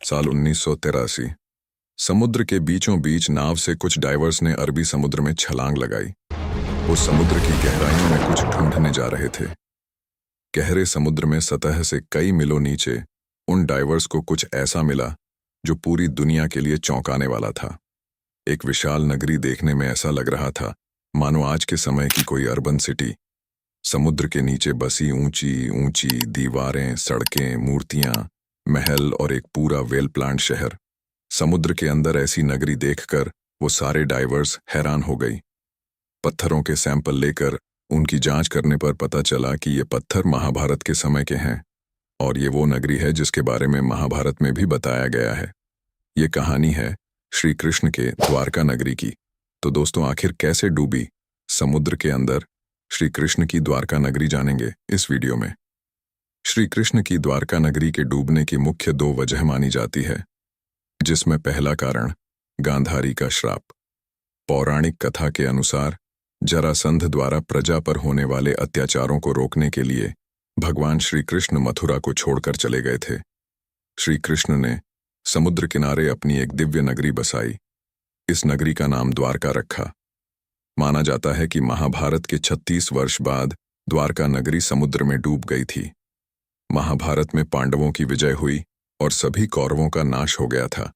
साल 1983। समुद्र के बीचों बीच नाव से कुछ डाइवर्स ने अरबी समुद्र में छलांग लगाई। वो समुद्र की गहराइयों में कुछ ढूंढने जा रहे थे। गहरे समुद्र में सतह से कई मीलों नीचे उन डाइवर्स को कुछ ऐसा मिला जो पूरी दुनिया के लिए चौंकाने वाला था। एक विशाल नगरी देखने में ऐसा लग रहा था मानो आज के समय की कोई अर्बन सिटी। समुद्र के नीचे बसी ऊंची ऊंची दीवारें, सड़कें, मूर्तियां, महल और एक पूरा वेल प्लान्ड शहर। समुद्र के अंदर ऐसी नगरी देखकर वो सारे डाइवर्स हैरान हो गई। पत्थरों के सैंपल लेकर उनकी जांच करने पर पता चला कि ये पत्थर महाभारत के समय के हैं और ये वो नगरी है जिसके बारे में महाभारत में भी बताया गया है। ये कहानी है श्री कृष्ण के द्वारका नगरी की। तो दोस्तों, आखिर कैसे डूबी समुद्र के अंदर श्री कृष्ण की द्वारका नगरी जानेंगे इस वीडियो में। श्री कृष्ण की द्वारका नगरी के डूबने की मुख्य दो वजह मानी जाती है, जिसमें पहला कारण गांधारी का श्राप। पौराणिक कथा के अनुसार जरासंध द्वारा प्रजा पर होने वाले अत्याचारों को रोकने के लिए भगवान श्री कृष्ण मथुरा को छोड़कर चले गए थे। श्री कृष्ण ने समुद्र किनारे अपनी एक दिव्य नगरी बसाई। इस नगरी का नाम द्वारका रखा। माना जाता है कि महाभारत के 36 वर्ष बाद द्वारका नगरी समुद्र में डूब गई थी। महाभारत में पांडवों की विजय हुई और सभी कौरवों का नाश हो गया था।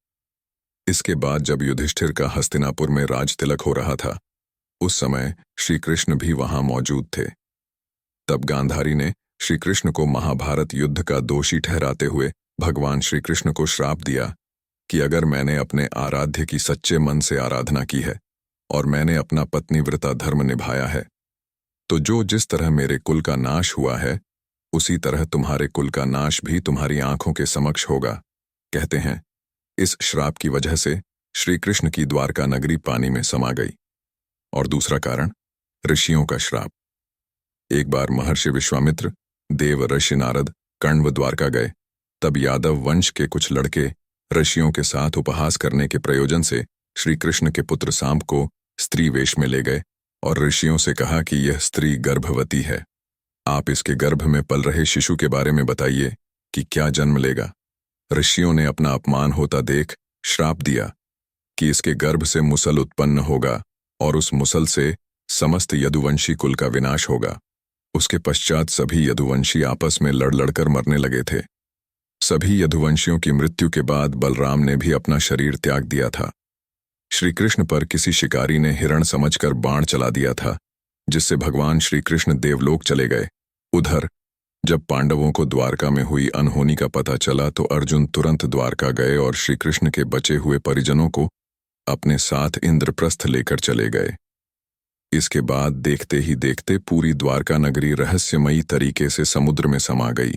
इसके बाद जब युधिष्ठिर का हस्तिनापुर में राज तिलक हो रहा था, उस समय श्री कृष्ण भी वहां मौजूद थे। तब गांधारी ने श्री कृष्ण को महाभारत युद्ध का दोषी ठहराते हुए भगवान श्री कृष्ण को श्राप दिया कि अगर मैंने अपने आराध्य की सच्चे मन से आराधना की है और मैंने अपना पत्नीव्रता धर्म निभाया है, तो जो जिस तरह मेरे कुल का नाश हुआ है, उसी तरह तुम्हारे कुल का नाश भी तुम्हारी आंखों के समक्ष होगा। कहते हैं इस श्राप की वजह से श्री कृष्ण की द्वारका नगरी पानी में समा गई। और दूसरा कारण ऋषियों का श्राप। एक बार महर्षि विश्वामित्र, देव ऋषि नारद, कण्व द्वारका गए। तब यादव वंश के कुछ लड़के ऋषियों के साथ उपहास करने के प्रयोजन से श्री कृष्ण के पुत्र सांब को स्त्री वेश में ले गए और ऋषियों से कहा कि यह स्त्री गर्भवती है। आप इसके गर्भ में पल रहे शिशु के बारे में बताइए कि क्या जन्म लेगा। ऋषियों ने अपना अपमान होता देख श्राप दिया कि इसके गर्भ से मुसल उत्पन्न होगा और उस मुसल से समस्त यदुवंशी कुल का विनाश होगा। उसके पश्चात सभी यदुवंशी आपस में लड़ लड़कर मरने लगे थे। सभी यदुवंशियों की मृत्यु के बाद बलराम ने भी अपना शरीर त्याग दिया था। श्री कृष्ण पर किसी शिकारी ने हिरण समझकर बाण चला दिया था, जिससे भगवान श्री कृष्ण देवलोक चले गए। उधर जब पांडवों को द्वारका में हुई अनहोनी का पता चला तो अर्जुन तुरंत द्वारका गए और श्री कृष्ण के बचे हुए परिजनों को अपने साथ इंद्रप्रस्थ लेकर चले गए। इसके बाद देखते ही देखते पूरी द्वारका नगरी रहस्यमयी तरीके से समुद्र में समा गई।